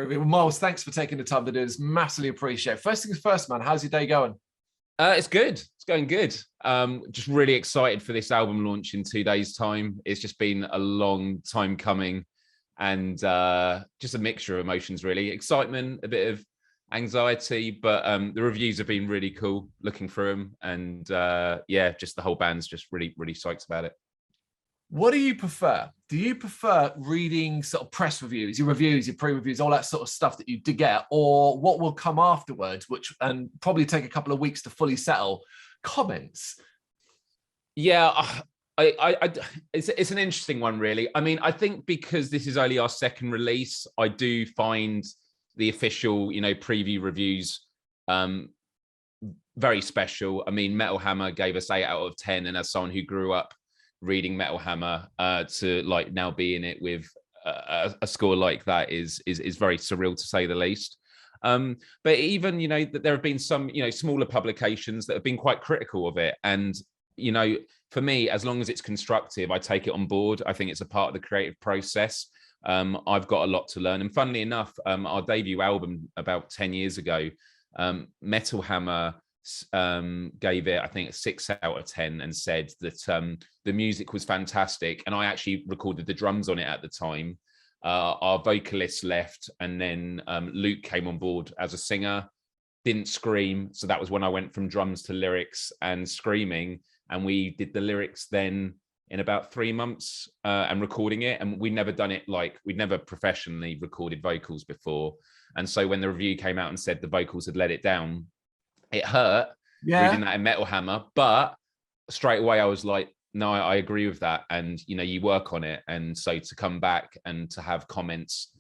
Groovy. Well, Myles, thanks for taking the time to do this. Massively appreciate it. First things first, man. How's your day going? It's good. It's going good. Just really excited for this album launch in 2 days' time. It's just been a long time coming, and just a mixture of emotions, really. Excitement, a bit of anxiety, but the reviews have been really cool, looking through them, and yeah, just the whole band's just really, really psyched about it. What do you prefer? Do you prefer reading sort of press reviews, your pre-reviews, all that sort of stuff that you did get, or what will come afterwards, which and probably take a couple of weeks to fully settle, comments? Yeah, it's an interesting one, really. I mean, I think because this is only our second release, I do find the official, preview reviews very special. I mean, Metal Hammer gave us 8 out of 10, and as someone who grew up reading Metal Hammer, to like now be in it with a score like that is very surreal, to say the least. But even that there have been some smaller publications that have been quite critical of it, and for me, as long as it's constructive, I take it on board. I think it's a part of the creative process. I've got a lot to learn, and funnily enough, our debut album about 10 years ago, Metal Hammer gave it, I think, a 6 out of 10, and said that the music was fantastic. And I actually recorded the drums on it at the time. Our vocalist left, and then Luke came on board as a singer. Didn't scream, so that was when I went from drums to lyrics and screaming, and we did the lyrics then in about 3 months, and recording it. And we'd never done it, we'd never professionally recorded vocals before. And so when the review came out and said the vocals had let it down, it hurt reading that in Metal Hammer, but straight away I was like, no, I agree with that. And, you work on it. And so to come back and to have comments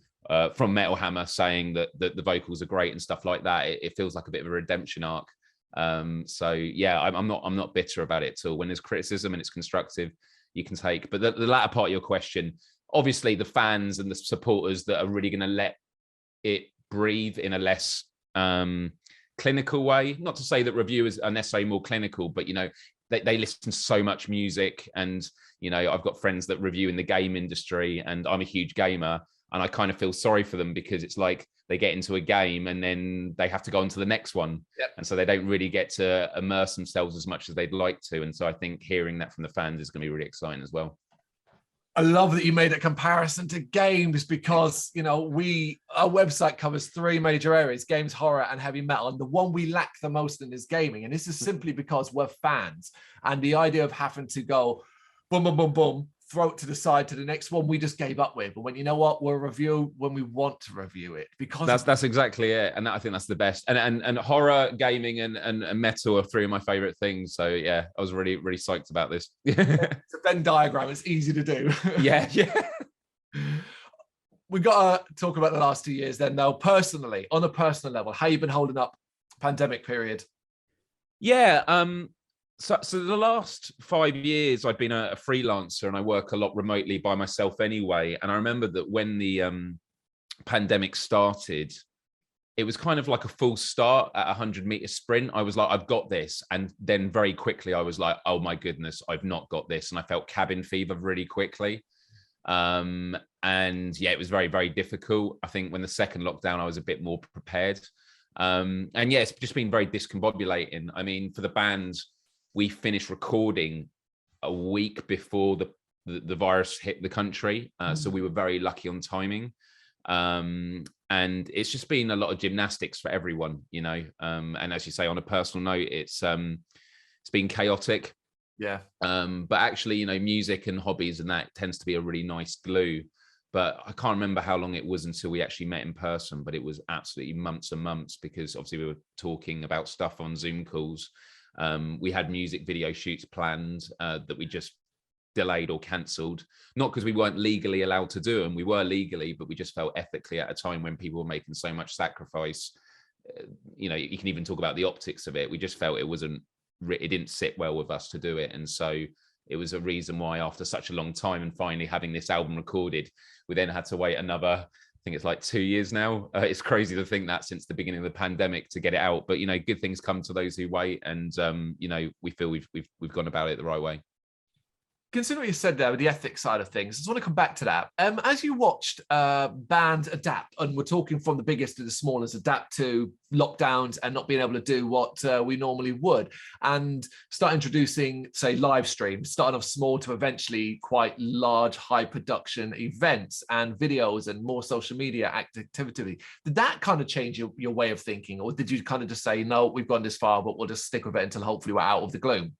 from Metal Hammer saying that the vocals are great and stuff like that, it feels like a bit of a redemption arc. So yeah, I'm not bitter about it at all. When there's criticism and it's constructive, you can take. But the latter part of your question, obviously the fans and the supporters that are really going to let it breathe in a less clinical way. Not to say that reviewers are necessarily more clinical, but they listen to so much music, and I've got friends that review in the game industry, and I'm a huge gamer, and I kind of feel sorry for them, because it's like they get into a game and then they have to go on to the next one. Yep. And so they don't really get to immerse themselves as much as they'd like to. And so I think hearing that from the fans is going to be really exciting as well. I love that you made a comparison to games, because our website covers 3 major areas: games, horror, and heavy metal. And the one we lack the most in is gaming. And this is simply because we're fans. And the idea of having to go boom, boom, boom, boom, throw it to the side to the next one, we just gave up with. But when we'll review when we want to review it, because that's exactly it. And I think that's the best. And horror, gaming, and metal are 3 of my favorite things. So yeah, I was really, really psyched about this. It's a Venn diagram. It's easy to do. Yeah. We got to talk about the last 2 years then, though. Personally, on a personal level, how you been holding up pandemic period? Yeah. So the last 5 years, I've been a freelancer, and I work a lot remotely by myself anyway. And I remember that when the pandemic started, it was kind of like a full start at a 100-meter sprint. I was like, I've got this. And then very quickly, I was like, oh my goodness, I've not got this. And I felt cabin fever really quickly. And yeah, it was very, very difficult. I think when the second lockdown, I was a bit more prepared. And yeah, it's just been very discombobulating. I mean, for the band, we finished recording a week before the virus hit the country. So we were very lucky on timing. And it's just been a lot of gymnastics for everyone, and as you say, on a personal note, it's been chaotic. Yeah. But actually, music and hobbies and that tends to be a really nice glue. But I can't remember how long it was until we actually met in person, but it was absolutely months and months, because obviously we were talking about stuff on Zoom calls. We had music video shoots planned that we just delayed or cancelled, not because we weren't legally allowed to do them. We were legally, but we just felt ethically at a time when people were making so much sacrifice. You can even talk about the optics of it. We just felt it didn't sit well with us to do it. And so it was a reason why, after such a long time and finally having this album recorded, we then had to wait another, I think it's like 2 years now. It's crazy to think that, since the beginning of the pandemic, to get it out. But good things come to those who wait, and we feel we've gone about it the right way. Considering what you said there with the ethics side of things, I just want to come back to that. As you watched bands adapt, and we're talking from the biggest to the smallest, adapt to lockdowns and not being able to do what we normally would, and start introducing, say, live streams, starting off small to eventually quite large, high production events and videos and more social media activity. Did that kind of change your way of thinking? Or did you kind of just say, no, we've gone this far, but we'll just stick with it until hopefully we're out of the gloom?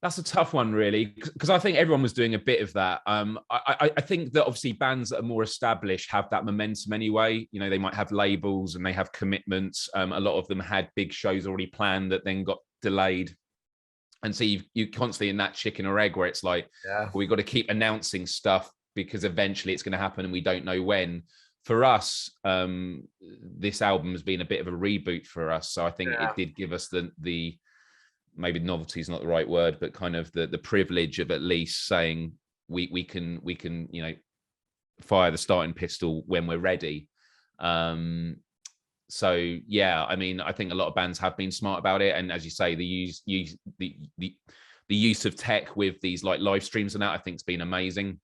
That's a tough one, really, because I think everyone was doing a bit of that. I think that obviously bands that are more established have that momentum anyway. You know, they might have labels and they have commitments. A lot of them had big shows already planned that then got delayed. And so you're constantly in that chicken or egg where it's like, well, we've got to keep announcing stuff because eventually it's going to happen and we don't know when. For us, this album has been a bit of a reboot for us. So I think it did give us the maybe novelty is not the right word, but kind of the privilege of at least saying we can, you know, fire the starting pistol when we're ready. So yeah, I mean, I think a lot of bands have been smart about it, and as you say, the use of tech with these like live streams and that, I think, has been amazing.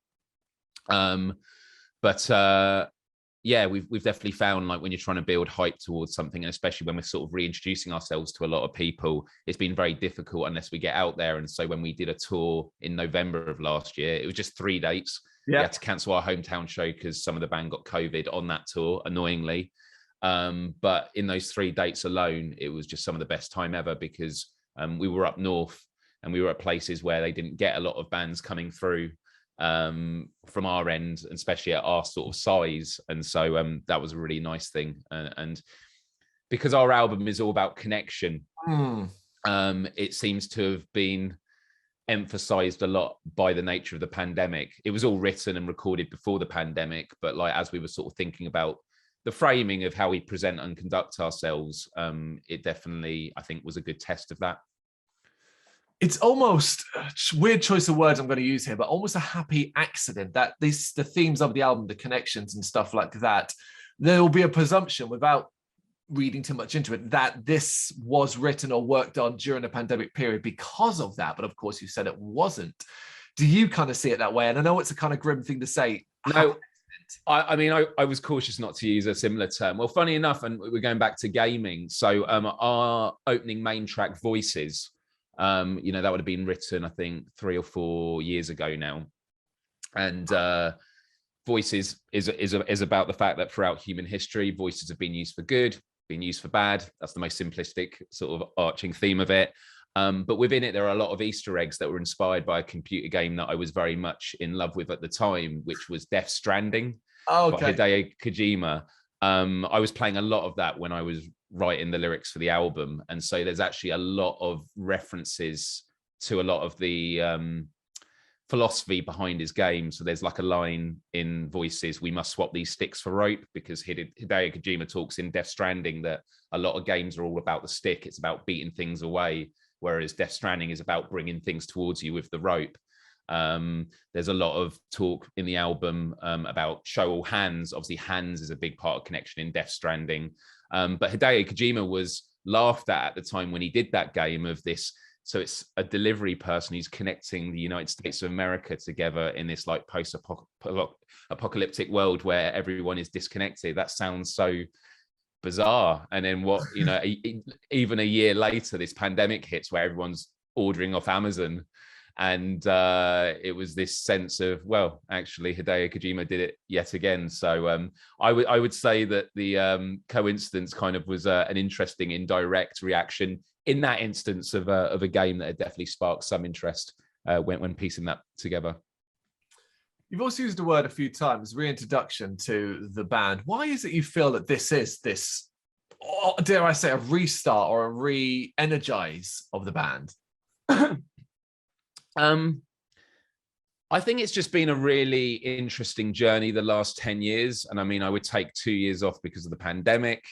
Yeah, we've definitely found, like, when you're trying to build hype towards something, and especially when we're sort of reintroducing ourselves to a lot of people, it's been very difficult unless we get out there. And so when we did a tour in November of last year, it was just 3 dates. We had to cancel our hometown show because some of the band got COVID on that tour, annoyingly. But in those 3 dates alone, it was just some of the best time ever, because we were up north and we were at places where they didn't get a lot of bands coming through from our end, and especially at our sort of size. And so that was a really nice thing. And because our album is all about connection, it seems to have been emphasized a lot by the nature of the pandemic. It was all written and recorded before the pandemic, but like, as we were sort of thinking about the framing of how we present and conduct ourselves, it definitely, I think, was a good test of that. It's almost a weird choice of words I'm going to use here, but almost a happy accident that the themes of the album, the connections and stuff like that, there will be a presumption, without reading too much into it, that this was written or worked on during the pandemic period because of that. But of course, you said it wasn't. Do you kind of see it that way? And I know it's a kind of grim thing to say. No, I mean, I was cautious not to use a similar term. Well, funny enough, and we're going back to gaming. So our opening main track, Voices, you know, that would have been written, I think, 3 or 4 years ago now. And Voices is about the fact that throughout human history, voices have been used for good, been used for bad. That's the most simplistic sort of arching theme of it. But within it, there are a lot of Easter eggs that were inspired by a computer game that I was very much in love with at the time, which was Death Stranding by Hideo Kojima. I was playing a lot of that when I was writing the lyrics for the album. And so there's actually a lot of references to a lot of the philosophy behind his game. So there's like a line in Voices, "We must swap these sticks for rope," because Hideo Kojima talks in Death Stranding that a lot of games are all about the stick. It's about beating things away, whereas Death Stranding is about bringing things towards you with the rope. There's a lot of talk in the album about show all hands. Obviously, hands is a big part of connection in Death Stranding. But Hideo Kojima was laughed at the time when he did that game of this. So it's a delivery person who's connecting the United States of America together in this like post-apocalyptic world where everyone is disconnected. That sounds so bizarre. And then what, you know, even a year later, this pandemic hits where everyone's ordering off Amazon. And it was this sense of, well, actually Hideo Kojima did it yet again. So I would say that the coincidence kind of was an interesting indirect reaction in that instance of a game that had definitely sparked some interest when piecing that together. You've also used the word a few times, reintroduction to the band. Why is it you feel that this is this, dare I say, a restart or a re-energize of the band? I think it's just been a really interesting journey the last 10 years. And I mean, I would take 2 years off because of the pandemic.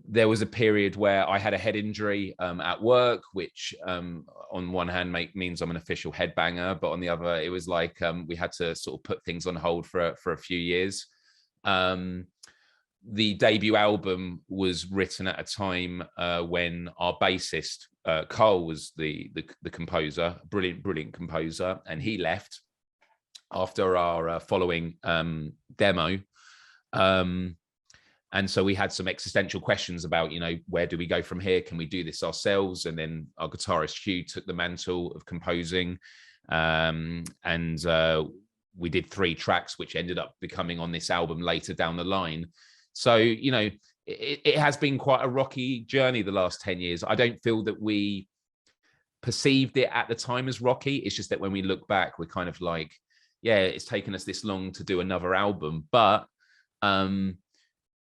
There was a period where I had a head injury at work, which on one hand means I'm an official headbanger, but on the other, it was like we had to sort of put things on hold for a few years. the debut album was written at a time when our bassist Cole was the composer, brilliant composer, and he left after our following demo. And so we had some existential questions about, you know, where do we go from here? Can we do this ourselves? And then our guitarist Hugh took the mantle of composing, and we did 3 tracks, which ended up becoming on this album later down the line. So, you know, it has been quite a rocky journey the last 10 years. I don't feel that we perceived it at the time as rocky. It's just that when we look back, we're kind of like, yeah, it's taken us this long to do another album. But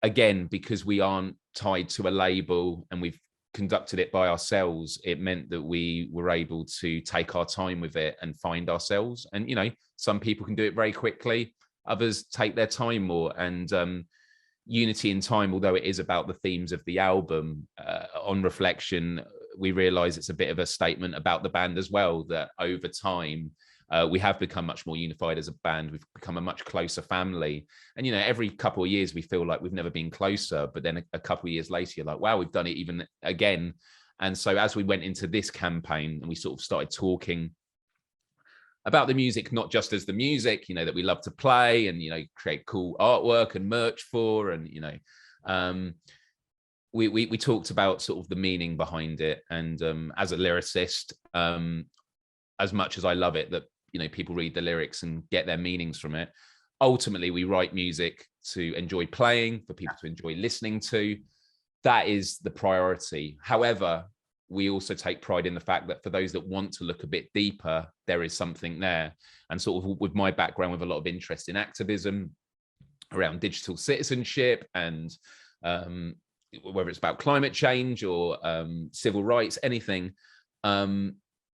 again, because we aren't tied to a label and we've conducted it by ourselves, it meant that we were able to take our time with it and find ourselves. And, you know, some people can do it very quickly, others take their time more. And Unity in Time, although it is about the themes of the album, on reflection, we realize it's a bit of a statement about the band as well, that over time, we have become much more unified as a band. We've become a much closer family. And, you know, every couple of years we feel like we've never been closer, but then a couple of years later, you're like, wow, we've done it even again. And so as we went into this campaign and we sort of started talking about the music, not just as the music, you know, that we love to play and, you know, create cool artwork and merch for, and, you know, we talked about sort of the meaning behind it. And as a lyricist, as much as I love it that, you know, people read the lyrics and get their meanings from it, ultimately we write music to enjoy playing, for people to enjoy listening to. That is the priority. However, we also take pride in the fact that for those that want to look a bit deeper, there is something there. And sort of with my background, with a lot of interest in activism around digital citizenship, and whether it's about climate change or civil rights, anything,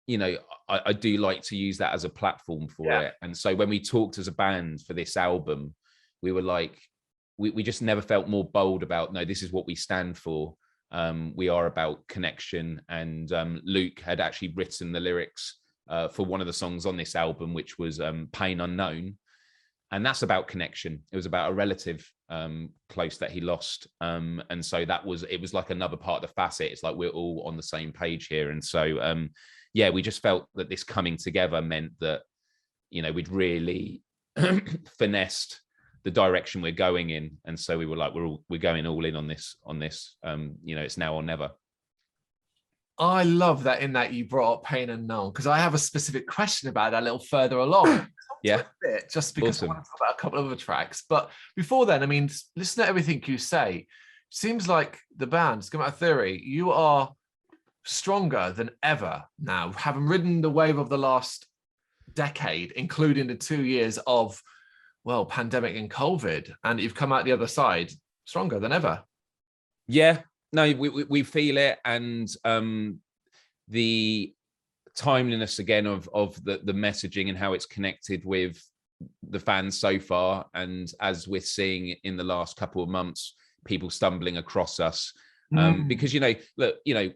you know, I do like to use that as a platform for it. And so when we talked as a band for this album, we were like, we just never felt more bold about, no, this is what we stand for. We are about connection. And Luke had actually written the lyrics for one of the songs on this album, which was Pain Unknown. And that's about connection. It was about a relative close that he lost. And so it was like another part of the facet. It's like we're all on the same page here. And so, yeah, we just felt that this coming together meant that, you know, we'd really finessed the direction we're going in. And so we were like, we're going all in on this, you know, it's now or never. I love that in that you brought up Pain Unknown, because I have a specific question about that a little further along. Yeah. Just because Awesome. I want to talk about a couple of other tracks. But before then, I mean, listen to everything you say. Seems like the band, Schemata Theory, you are stronger than ever now, having ridden the wave of the last decade, including the 2 years of, well, pandemic and COVID, and you've come out the other side stronger than ever. Yeah, no, we feel it. And the timeliness again of the messaging and how it's connected with the fans so far. And as we're seeing in the last couple of months, people stumbling across us, because, you know, look, you know,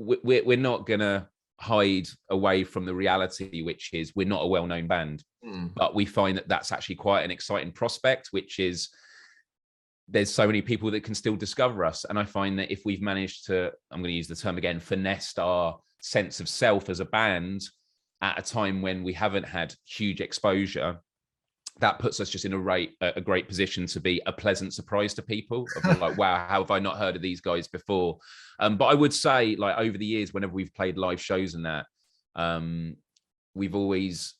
we're not gonna hide away from the reality, which is we're not a well-known band, but we find that that's actually quite an exciting prospect, which is there's so many people that can still discover us. And I find that if we've managed to, I'm going to use the term again, finessed our sense of self as a band at a time when we haven't had huge exposure, that puts us just in a great position to be a pleasant surprise to people. Like, wow, how have I not heard of these guys before? But I would say, like, over the years, whenever we've played live shows and that, we've always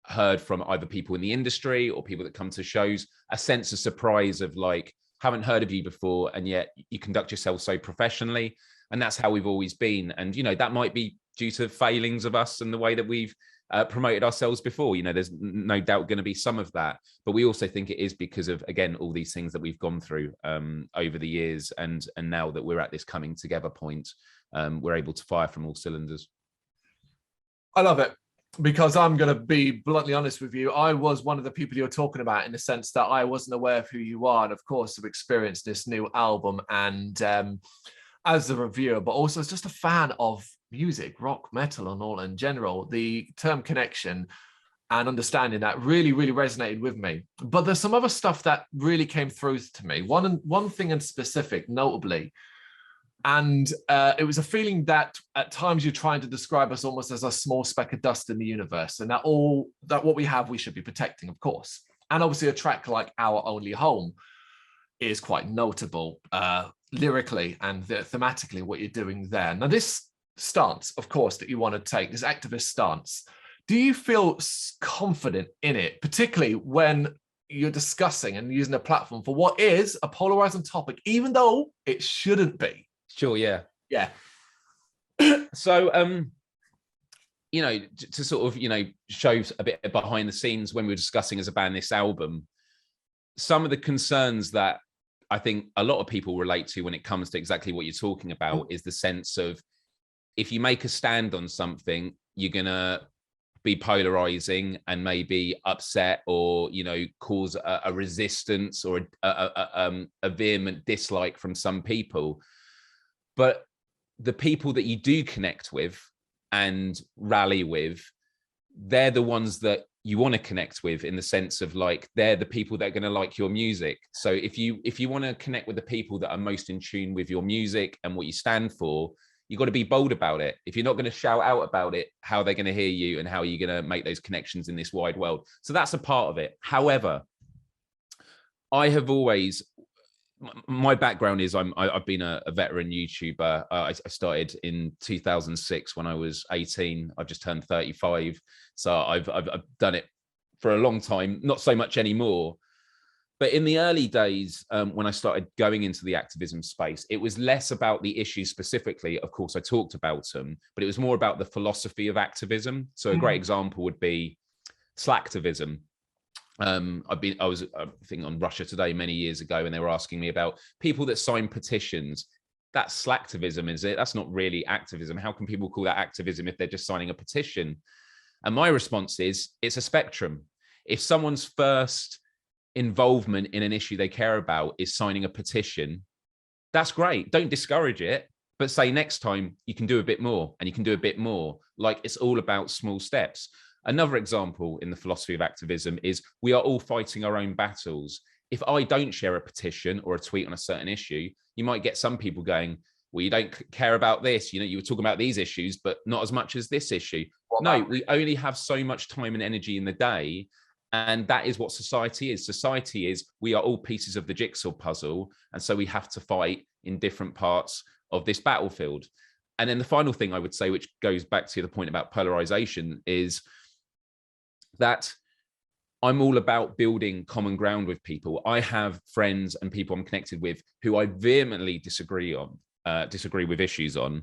heard from either people in the industry or people that come to shows, a sense of surprise of like, haven't heard of you before, and yet you conduct yourself so professionally. And that's how we've always been. And, you know, that might be due to failings of us and the way that we've promoted ourselves before. You know, there's no doubt going to be some of that, but we also think it is because of, again, all these things that we've gone through over the years, and now that we're at this coming together point, we're able to fire from all cylinders. I love it, because I'm going to be bluntly honest with you. I was one of the people you're talking about, in the sense that I wasn't aware of who you are, and of course have experienced this new album, and as a reviewer, but also as just a fan of music, rock, metal, and all in general. The term connection, and understanding that really, really resonated with me. But there's some other stuff that really came through to me. One thing in specific, notably, and it was a feeling that at times you're trying to describe us almost as a small speck of dust in the universe, and that what we have, we should be protecting, of course. And obviously a track like Our Only Home is quite notable lyrically and thematically what you're doing there. Now, this stance, of course, that you want to take, this activist stance, do you feel confident in it, particularly when you're discussing and using a platform for what is a polarizing topic, even though it shouldn't be? Sure, yeah. Yeah. So, you know, to sort of, you know, show a bit behind the scenes when we were discussing as a band this album, some of the concerns that I think a lot of people relate to when it comes to exactly what you're talking about is the sense of, if you make a stand on something, you're going to be polarizing and maybe upset or, you know, cause a resistance or a vehement dislike from some people. But the people that you do connect with and rally with, they're the ones that you want to connect with, in the sense of, like, they're the people that are going to like your music. So if you want to connect with the people that are most in tune with your music and what you stand for, you've got to be bold about it. If you're not going to shout out about it, how are they going to hear you, and how are you going to make those connections in this wide world? So that's a part of it. However, I have always, my background is I've been a veteran YouTuber. I started in 2006 when I was 18. I've just turned 35. So I've done it for a long time, not so much anymore. But in the early days, when I started going into the activism space, it was less about the issues specifically. Of course, I talked about them, but it was more about the philosophy of activism. So a great example would be slacktivism. I was I think on Russia Today many years ago, and they were asking me about people that sign petitions. That's slacktivism, is it? That's not really activism. How can people call that activism if they're just signing a petition? And my response is, it's a spectrum. If someone's first involvement in an issue they care about is signing a petition, that's great. Don't discourage it, but say next time you can do a bit more, and you can do a bit more. Like, it's all about small steps. Another example in the philosophy of activism is we are all fighting our own battles. If I don't share a petition or a tweet on a certain issue, you might get some people going, well, you don't care about this. You know, you were talking about these issues, but not as much as this issue. No, we only have so much time and energy in the day. And that is what society is. Society is, we are all pieces of the jigsaw puzzle. And so we have to fight in different parts of this battlefield. And then the final thing I would say, which goes back to the point about polarization, is that I'm all about building common ground with people. I have friends and people I'm connected with who I vehemently disagree with issues on.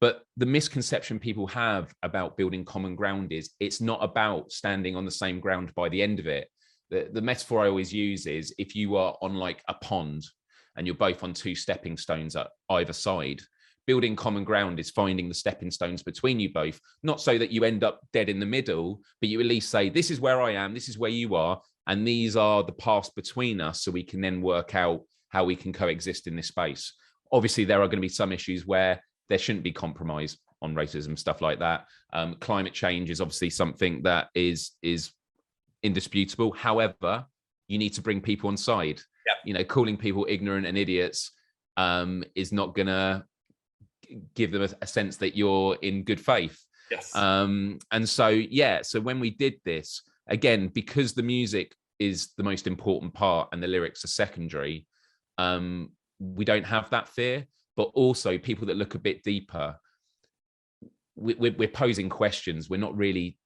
But the misconception people have about building common ground is it's not about standing on the same ground by the end of it. The metaphor I always use is, if you are on like a pond and you're both on two stepping stones at either side, building common ground is finding the stepping stones between you both, not so that you end up dead in the middle, but you at least say, this is where I am, this is where you are, and these are the paths between us, so we can then work out how we can coexist in this space. Obviously, there are going to be some issues where there shouldn't be compromise on racism, stuff like that. Climate change is obviously something that is indisputable. However, you need to bring people on side. Yep. You know, calling people ignorant and idiots is not going to give them a sense that you're in good faith. Yes. And so, yeah, so when we did this, again, because the music is the most important part and the lyrics are secondary, we don't have that fear. But also people that look a bit deeper, we're posing questions. We're not really,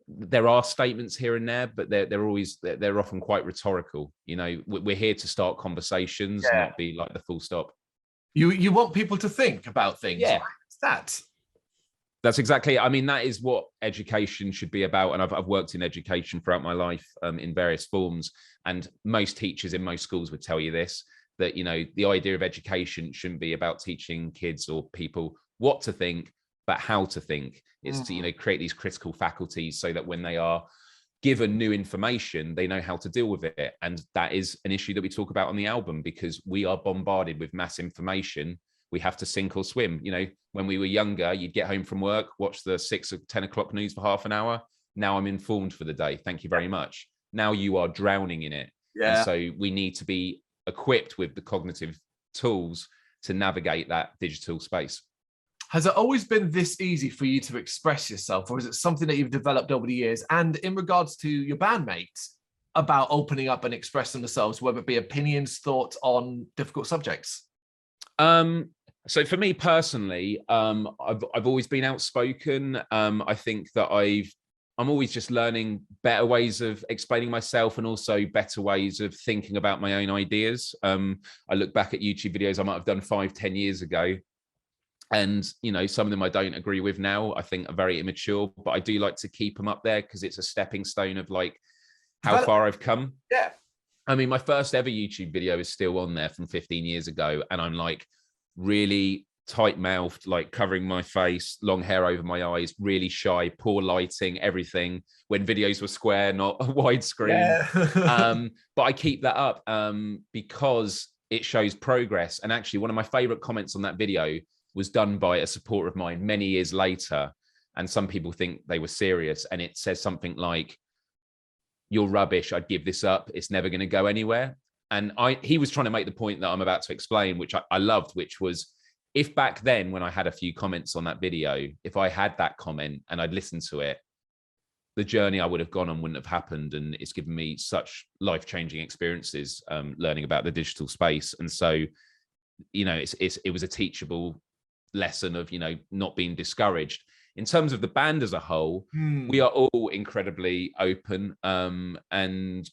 there are statements here and there, but they're often quite rhetorical. You know, we're here to start conversations, not be like the full stop. You want people to think about things. Yeah. Right? That's exactly, I mean, that is what education should be about. And I've worked in education throughout my life in various forms. And most teachers in most schools would tell you this, that, you know, the idea of education shouldn't be about teaching kids or people what to think, but how to think. It's to, you know, create these critical faculties so that when they are given new information, they know how to deal with it. And that is an issue that we talk about on the album, because we are bombarded with mass information. We have to sink or swim. You know, when we were younger, you'd get home from work, watch the 6 or 10 o'clock news for half an hour, Now I'm informed for the day. Thank you very much. Now you are drowning in it. Yeah. And so we need to be equipped with the cognitive tools to navigate that digital space. Has it always been this easy for you to express yourself, or is it something that you've developed over the years? And in regards to your bandmates, about opening up and expressing themselves, whether it be opinions, thoughts on difficult subjects? So for me personally, I've always been outspoken. I think that I'm always just learning better ways of explaining myself, and also better ways of thinking about my own ideas. I look back at YouTube videos I might have done 5-10 years ago, and some of them I don't agree with now. I think are very immature, but I do like to keep them up there because it's a stepping stone of like how far I've come. Yeah. I mean, my first ever YouTube video is still on there from 15 years ago, and I'm like really tight-mouthed, like covering my face, long hair over my eyes, really shy, poor lighting, everything, when videos were square, not a widescreen. Yeah. But I keep that up because it shows progress. And actually, one of my favorite comments on that video was done by a supporter of mine many years later, and some people think they were serious, and it says something like, "You're rubbish, I'd give this up, it's never going to go anywhere." And he was trying to make the point that I'm about to explain, which I loved, which was, if back then, when I had a few comments on that video, if I had that comment and I'd listened to it, the journey I would have gone on wouldn't have happened. And it's given me such life-changing experiences learning about the digital space. And so, it was a teachable lesson of, not being discouraged. In terms of the band as a whole, we are all incredibly open. And,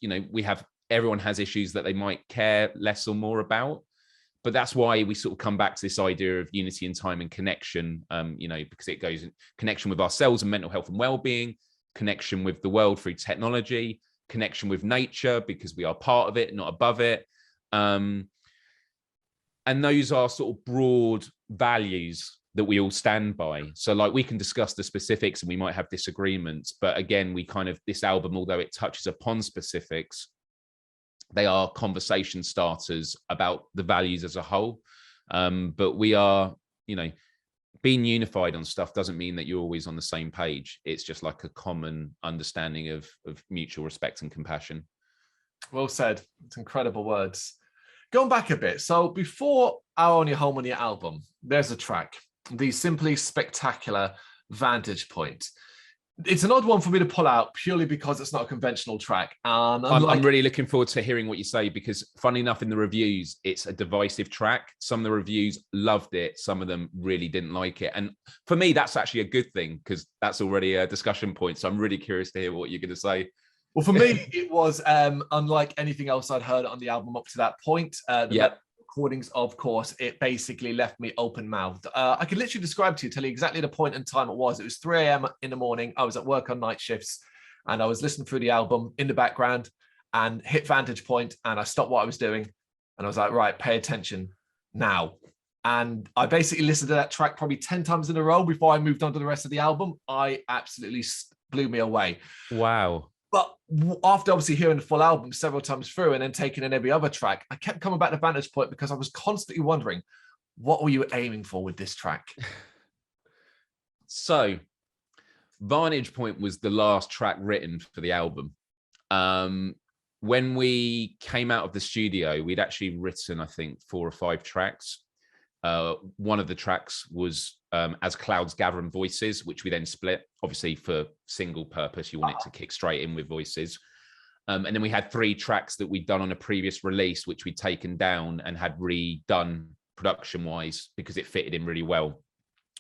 everyone has issues that they might care less or more about. But that's why we sort of come back to this idea of unity in time and connection, because it goes in connection with ourselves and mental health and well-being, connection with the world through technology, connection with nature because we are part of it, not above it. And those are sort of broad values that we all stand by. So like we can discuss the specifics and we might have disagreements, but again, this album, although it touches upon specifics, they are conversation starters about the values as a whole. But we are, being unified on stuff doesn't mean that you're always on the same page. It's just like a common understanding of mutual respect and compassion. Well said. It's incredible words. Going back a bit. So before Our On Your Home on Your album, there's a track, the simply spectacular Vantage Point. It's an odd one for me to pull out purely because it's not a conventional track. And I'm really looking forward to hearing what you say, because funny enough, in the reviews, it's a divisive track. Some of the reviews loved it. Some of them really didn't like it. And for me, that's actually a good thing, because that's already a discussion point. So I'm really curious to hear what you're going to say. Well, for me, it was unlike anything else I'd heard on the album up to that point. Recordings, of course, it basically left me open-mouthed. I could literally describe to you, tell you exactly the point and time it was. It was 3 a.m. in the morning. I was at work on night shifts, and I was listening through the album in the background and hit Vantage Point, and I stopped what I was doing, and I was like, right, pay attention now. And I basically listened to that track probably 10 times in a row before I moved on to the rest of the album. I absolutely blew me away. Wow. But after obviously hearing the full album several times through and then taking in every other track, I kept coming back to Vantage Point because I was constantly wondering, what were you aiming for with this track? So Vantage Point was the last track written for the album. When we came out of the studio, we'd actually written, I think, 4 or 5 tracks. One of the tracks was As Clouds Gather and Voices, which we then split, obviously for single purpose. You want it to kick straight in with voices. And then we had 3 tracks that we'd done on a previous release, which we'd taken down and had redone production-wise because it fitted in really well.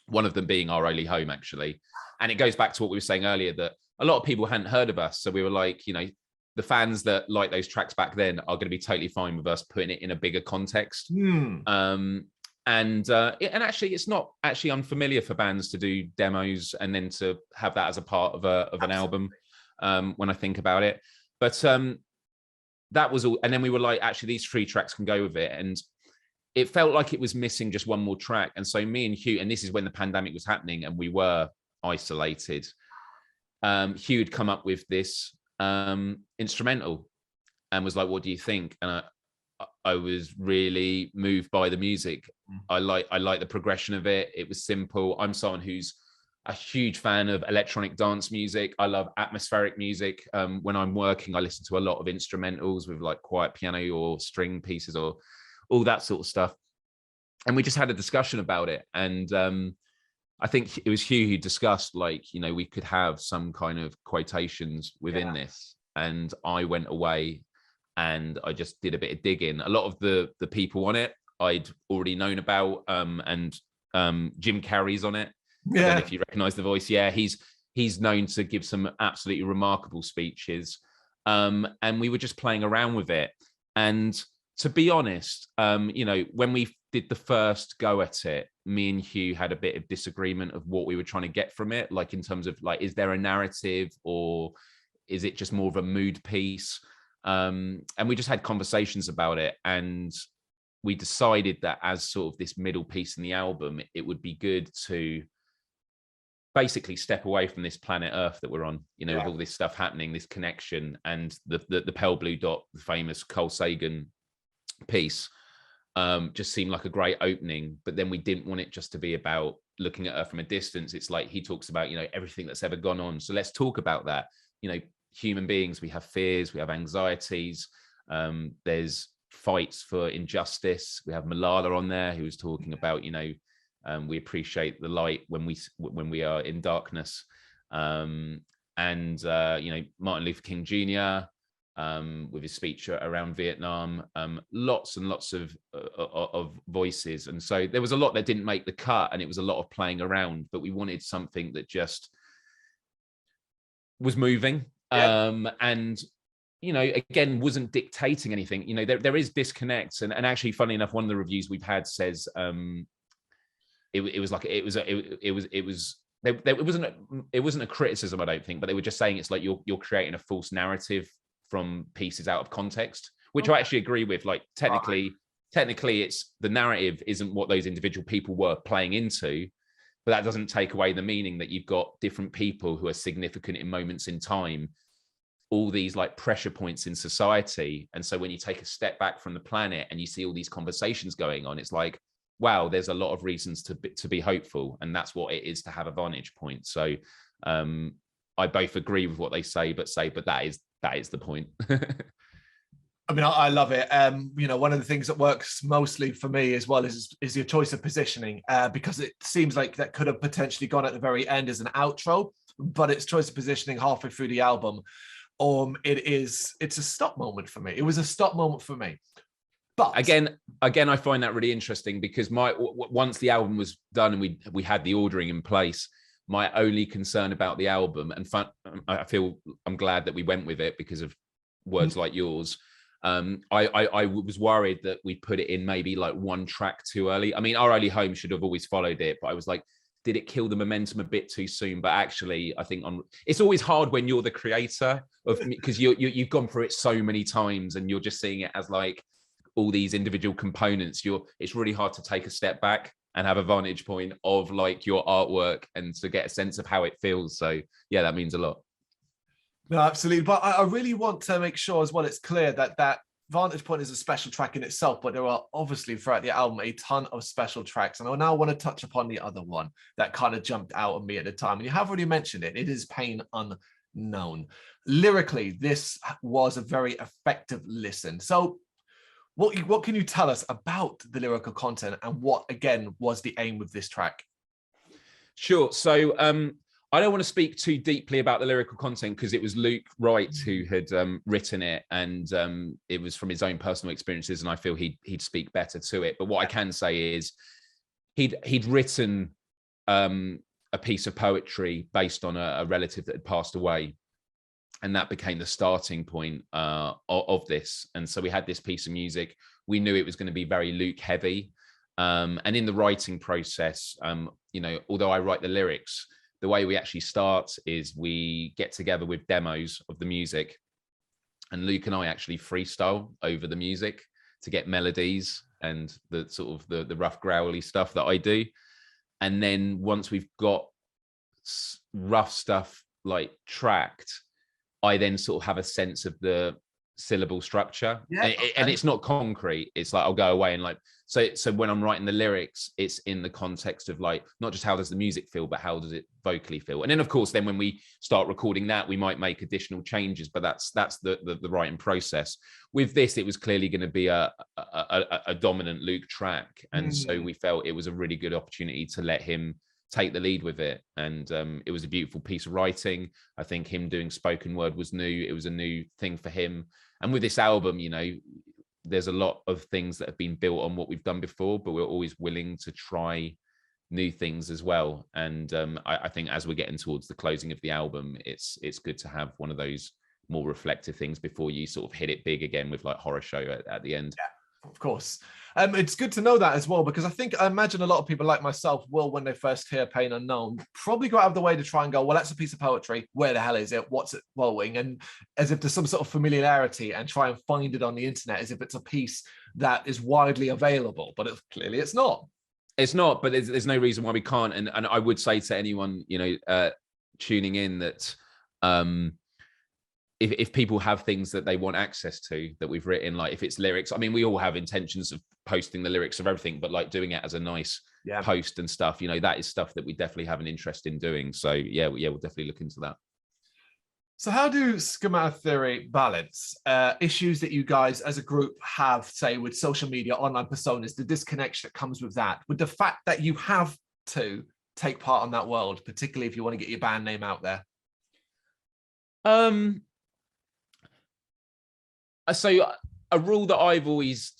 One of them being Our Only Home, actually. And it goes back to what we were saying earlier, that a lot of people hadn't heard of us. So we were like, the fans that like those tracks back then are going to be totally fine with us putting it in a bigger context. And actually, it's not actually unfamiliar for bands to do demos and then to have that as a part of an album. When I think about it, but that was all. And then we were like, actually, these 3 tracks can go with it. And it felt like it was missing just one more track. And so me and Hugh, and this is when the pandemic was happening and we were isolated. Hugh had come up with this instrumental and was like, "What do you think?" And I was really moved by the music. I like the progression of it. It was simple. I'm someone who's a huge fan of electronic dance music. I love atmospheric music. When I'm working, I listen to a lot of instrumentals with like quiet piano or string pieces or all that sort of stuff. And we just had a discussion about it. And I think it was Hugh who discussed, like, you know, we could have some kind of quotations within this. And I went away and I just did a bit of digging. A lot of the people on it I'd already known about, and Jim Carrey's on it. I don't know if you recognize the voice. Yeah, he's known to give some absolutely remarkable speeches. And we were just playing around with it. And to be honest, you know, when we did the first go at it, me and Hugh had a bit of disagreement of what we were trying to get from it, like in terms of like, is there a narrative or is it just more of a mood piece? And we just had conversations about it, and we decided that as sort of this middle piece in the album, it would be good to basically step away from this planet Earth that we're on, you know, with all this stuff happening, this connection, and the pale blue dot, the famous Carl Sagan piece, just seemed like a great opening. But then we didn't want it just to be about looking at her from a distance. It's like he talks about, you know, everything that's ever gone on. So let's talk about that. You know, human beings, we have fears, we have anxieties. There's fights for injustice. We have Malala on there who was talking about, you know, we appreciate the light when we are in darkness. And you know, Martin Luther King Jr. With his speech around Vietnam, lots and lots of voices. And so there was a lot that didn't make the cut, and it was a lot of playing around, but we wanted something that just was moving. And, you know, again, wasn't dictating anything. You know, there is disconnects. And actually, funny enough, one of the reviews we've had says it wasn't a criticism, I don't think, but they were just saying it's like you're creating a false narrative from pieces out of context, which I actually agree with. Like technically it's the narrative isn't what those individual people were playing into, but that doesn't take away the meaning that you've got different people who are significant in moments in time, all these like pressure points in society. And so when you take a step back from the planet and you see all these conversations going on, it's like, wow, there's a lot of reasons to be hopeful. And that's what it is to have a vantage point. So I both agree with what they say, but that is the point. I mean, I love it. You know, one of the things that works mostly for me as well is your choice of positioning, because it seems like that could have potentially gone at the very end as an outro, but it's choice of positioning halfway through the album. It's a stop moment for me. It was a stop moment for me. But again, I find that really interesting because once the album was done and we had the ordering in place, my only concern about the album, and I'm glad that we went with it because of words like yours. I was worried that we put it in maybe like one track too early. I mean, Our Only Home should have always followed it, but I was like, did it kill the momentum a bit too soon? But actually, I think it's always hard when you're the creator of, because you've gone through it so many times and you're just seeing it as like all these individual components. It's really hard to take a step back and have a vantage point of like your artwork and to get a sense of how it feels. So yeah, that means a lot. No, absolutely. But I really want to make sure as well, it's clear that Vantage Point is a special track in itself, but there are obviously throughout the album a ton of special tracks. And I now want to touch upon the other one that kind of jumped out at me at the time. And you have already mentioned it. It is Pain Unknown. Lyrically, this was a very effective listen. So what can you tell us about the lyrical content and what, again, was the aim with this track? Sure. So I don't want to speak too deeply about the lyrical content because it was Luke Wright who had written it, and it was from his own personal experiences, and I feel he'd speak better to it. But what I can say is he'd written a piece of poetry based on a relative that had passed away, and that became the starting point of this. And so we had this piece of music. We knew it was going to be very Luke heavy, and in the writing process, you know, although I write the lyrics, the way we actually start is we get together with demos of the music, and Luke and I actually freestyle over the music to get melodies and the sort of the rough growly stuff that I do. And then once we've got rough stuff like tracked, I then sort of have a sense of the syllable structure. Yeah, and it's not concrete. It's like I'll go away and like so when I'm writing the lyrics, it's in the context of like not just how does the music feel, but how does it vocally feel. And then of course then when we start recording that, we might make additional changes, but that's the writing process. With this, it was clearly going to be a dominant Luke track, and so we felt it was a really good opportunity to let him take the lead with it. And it was a beautiful piece of writing. I think him doing spoken word was new. It was a new thing for him. And with this album, you know, there's a lot of things that have been built on what we've done before, but we're always willing to try new things as well. And I think as we're getting towards the closing of the album, it's good to have one of those more reflective things before you sort of hit it big again with like horror show at the end. Yeah, of course. It's good to know that as well, because I imagine a lot of people like myself will, when they first hear Pain Unknown, probably go out of the way to try and go, well, that's a piece of poetry. Where the hell is it? What's it following? And as if there's some sort of familiarity, and try and find it on the internet as if it's a piece that is widely available. But clearly it's not. It's not, but there's no reason why we can't. And I would say to anyone, you know, tuning in that if people have things that they want access to that we've written, like if it's lyrics, I mean, we all have intentions of posting the lyrics of everything, but like doing it as a nice post and stuff, you know, that is stuff that we definitely have an interest in doing. So yeah, we'll definitely look into that. So how do Schemata Theory balance issues that you guys as a group have, say, with social media, online personas, the disconnection that comes with that, with the fact that you have to take part in that world, particularly if you want to get your band name out there? So a rule that I've always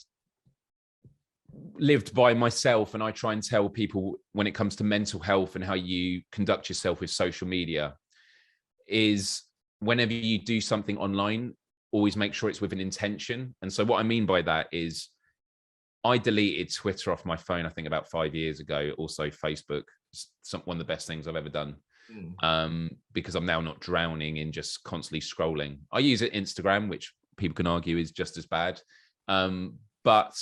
lived by myself, and I try and tell people when it comes to mental health and how you conduct yourself with social media, is whenever you do something online, always make sure it's with an intention. And so what I mean by that is I deleted Twitter off my phone, I think about 5 years ago. Also Facebook, one of the best things I've ever done. Because I'm now not drowning in just constantly scrolling. I use it Instagram, which people can argue is just as bad. But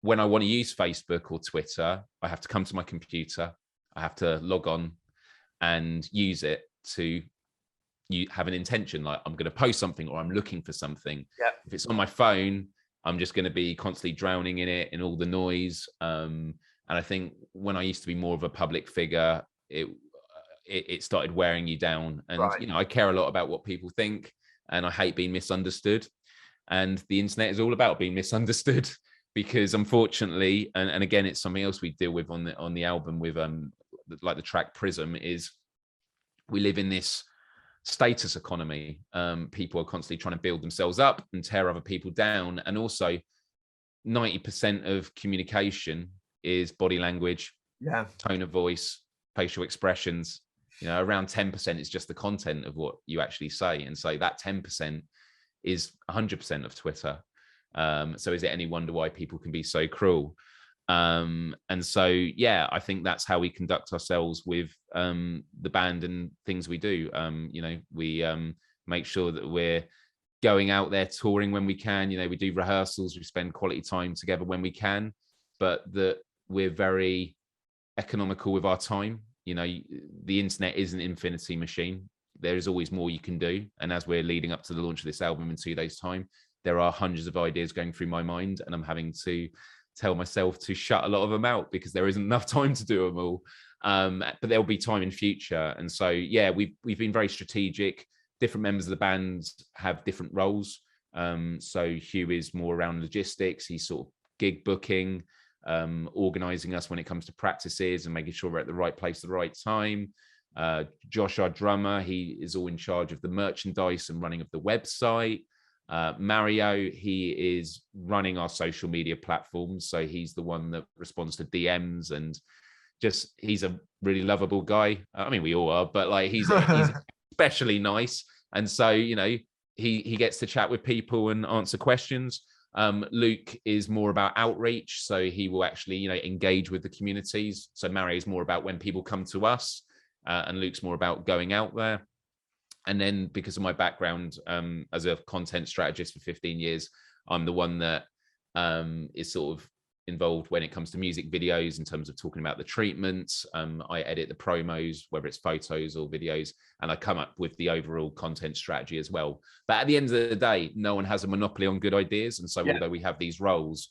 when I want to use Facebook or Twitter, I have to come to my computer. I have to log on and use it to have an intention, like I'm going to post something or I'm looking for something. If it's on my phone, I'm just going to be constantly drowning in it, in all the noise. And I think when I used to be more of a public figure, it started wearing you down. And you know, I care a lot about what people think, and I hate being misunderstood. And the internet is all about being misunderstood, because unfortunately, and again, it's something else we deal with on the album with like the track Prism, is we live in this status economy. People are constantly trying to build themselves up and tear other people down. And also 90% of communication is body language, tone of voice, facial expressions. You know, around 10% is just the content of what you actually say. And so that 10% is 100% of Twitter. So is it any wonder why people can be so cruel? And so, yeah, I think that's how we conduct ourselves with the band and things we do. You know, we make sure that we're going out there touring when we can. You know, we do rehearsals, we spend quality time together when we can, but that we're very economical with our time. You know, the internet is an infinity machine. There is always more you can do. And as we're leading up to the launch of this album in 2 days' time, there are hundreds of ideas going through my mind, and I'm having to tell myself to shut a lot of them out because there isn't enough time to do them all. But there'll be time in future. And so, yeah, we've been very strategic. Different members of the band have different roles. So Hugh is more around logistics. He's sort of gig booking, organizing us when it comes to practices and making sure we're at the right place at the right time. Josh, our drummer, he is all in charge of the merchandise and running of the website. Mario, he is running our social media platforms. So he's the one that responds to DMs, and just, he's a really lovable guy. I mean, we all are, but like he's especially nice. And so, you know, he gets to chat with people and answer questions. Luke is more about outreach. So he will actually, you know, engage with the communities. So Mario is more about when people come to us, and Luke's more about going out there. And then because of my background as a content strategist for 15 years, I'm the one that is sort of involved when it comes to music videos in terms of talking about the treatments. I edit the promos, whether it's photos or videos, and I come up with the overall content strategy as well. But at the end of the day, no one has a monopoly on good ideas. And so although we have these roles,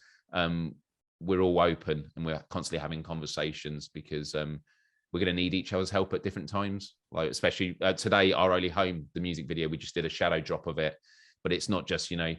we're all open and we're constantly having conversations because we're going to need each other's help at different times. Like especially today, Our Only Home, the music video, we just did a shadow drop of it, but it's not just, you know,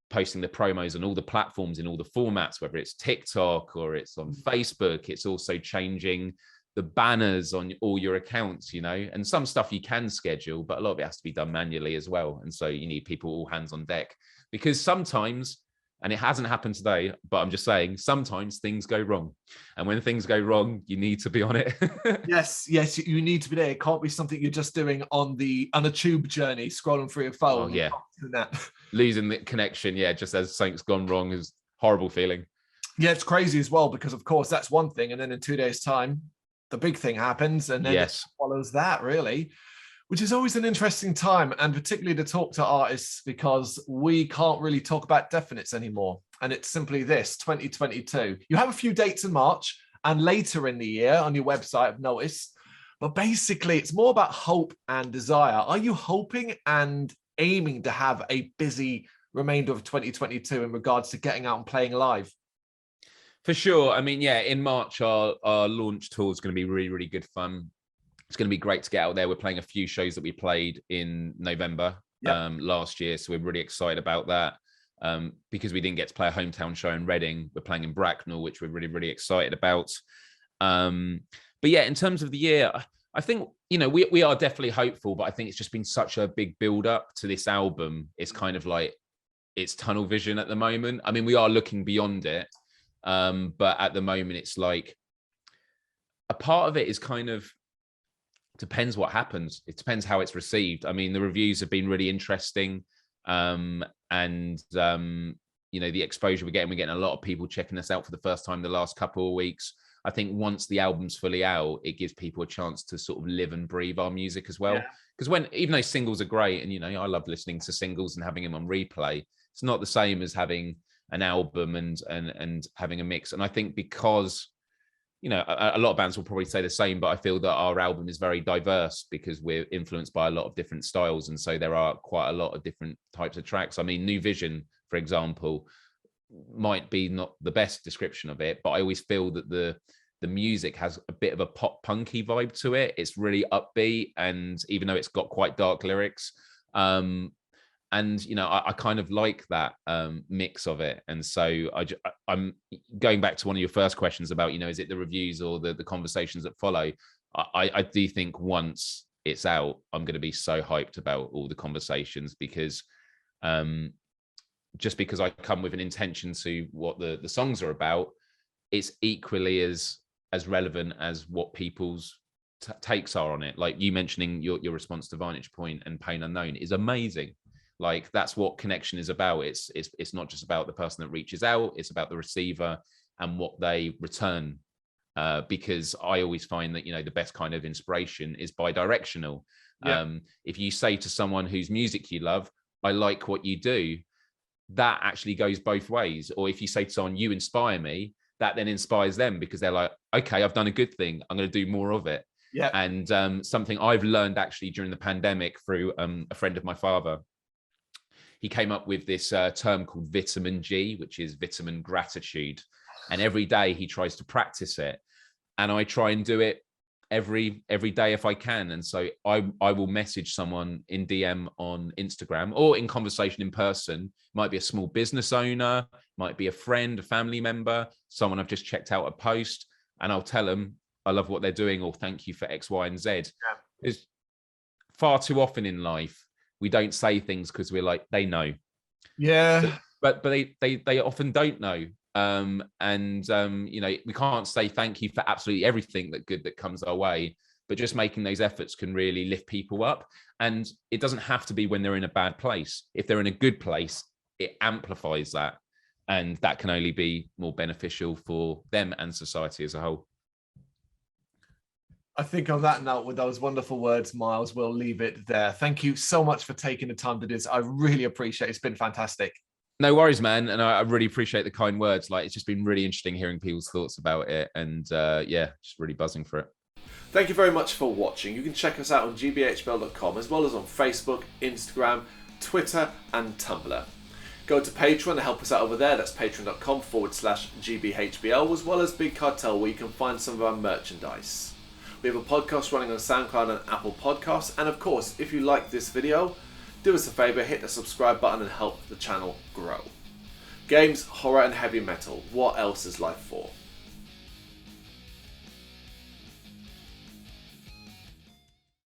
posting the promos on all the platforms in all the formats, whether it's TikTok or it's on Facebook. It's also changing the banners on all your accounts, you know, and some stuff you can schedule, but a lot of it has to be done manually as well. And so you need people all hands on deck because sometimes, and it hasn't happened today, but I'm just saying, sometimes things go wrong. And when things go wrong, you need to be on it. Yes, you need to be there. It can't be something you're just doing on a tube journey, scrolling through your phone. Oh, yeah. Losing the connection, just as something's gone wrong is horrible feeling. Yeah, it's crazy as well, because of course that's one thing. And then in 2 days' time, the big thing happens. And then it follows that, really. Which is always an interesting time, and particularly to talk to artists, because we can't really talk about definites anymore. And it's simply this, 2022. You have a few dates in March and later in the year on your website, I've noticed. But basically, it's more about hope and desire. Are you hoping and aiming to have a busy remainder of 2022 in regards to getting out and playing live? For sure. I mean, in March, our launch tour is going to be really, really good fun. It's going to be great to get out there. We're playing a few shows that we played in November last year. So we're really excited about that because we didn't get to play a hometown show in Reading. We're playing in Bracknell, which we're really, really excited about. But in terms of the year, I think, you know, we are definitely hopeful, but I think it's just been such a big build up to this album. It's kind of like it's tunnel vision at the moment. I mean, we are looking beyond it. But at the moment, it's like a part of it is kind of, depends what happens. It depends how it's received. I mean, the reviews have been really interesting. You know, the exposure we're getting a lot of people checking us out for the first time the last couple of weeks. I think once the album's fully out, it gives people a chance to sort of live and breathe our music as well. Because even though singles are great, and, you know, I love listening to singles and having them on replay, it's not the same as having an album and having a mix. And I think because, you know, a lot of bands will probably say the same, but I feel that our album is very diverse because we're influenced by a lot of different styles. And so there are quite a lot of different types of tracks. I mean, New Vision, for example, might be not the best description of it, but I always feel that the music has a bit of a pop punky vibe to it. It's really upbeat. And even though it's got quite dark lyrics, and, you know, I kind of like that mix of it. And so I'm going back to one of your first questions about, you know, is it the reviews or the conversations that follow? I do think once it's out, I'm going to be so hyped about all the conversations because just because I come with an intention to what the songs are about, it's equally as relevant as what people's takes are on it. Like you mentioning your response to Vantage Point and Pain Unknown is amazing. Like that's what connection is about. It's not just about the person that reaches out, it's about the receiver and what they return. Because I always find that, you know, the best kind of inspiration is bi-directional. If you say to someone whose music you love, I like what you do, that actually goes both ways. Or if you say to someone, you inspire me, that then inspires them because they're like, okay, I've done a good thing, I'm going to do more of it. And something I've learned actually during the pandemic through a friend of my father, he came up with this term called vitamin G, which is vitamin gratitude. And every day he tries to practice it. And I try and do it every day if I can. And so I will message someone in DM on Instagram or in conversation in person. Might be a small business owner, might be a friend, a family member, someone I've just checked out a post, and I'll tell them I love what they're doing or thank you for X, Y, and Z. There's far too often in life, we don't say things because we're like, they know. But they often don't know. You know, we can't say thank you for absolutely everything that comes our way, but just making those efforts can really lift people up. And it doesn't have to be when they're in a bad place. If they're in a good place, it amplifies that. And that can only be more beneficial for them and society as a whole. I think on that note, with those wonderful words, Myles, we'll leave it there. Thank you so much for taking the time to do this. I really appreciate it. It's been fantastic. No worries, man. And I really appreciate the kind words. Like, it's just been really interesting hearing people's thoughts about it. And yeah, just really buzzing for it. Thank you very much for watching. You can check us out on gbhbl.com as well as on Facebook, Instagram, Twitter and Tumblr. Go to Patreon and help us out over there. That's patreon.com/gbhbl, as well as Big Cartel, where you can find some of our merchandise. We have a podcast running on SoundCloud and Apple Podcasts. And of course, if you like this video, do us a favour, hit the subscribe button and help the channel grow. Games, horror and heavy metal. What else is life for?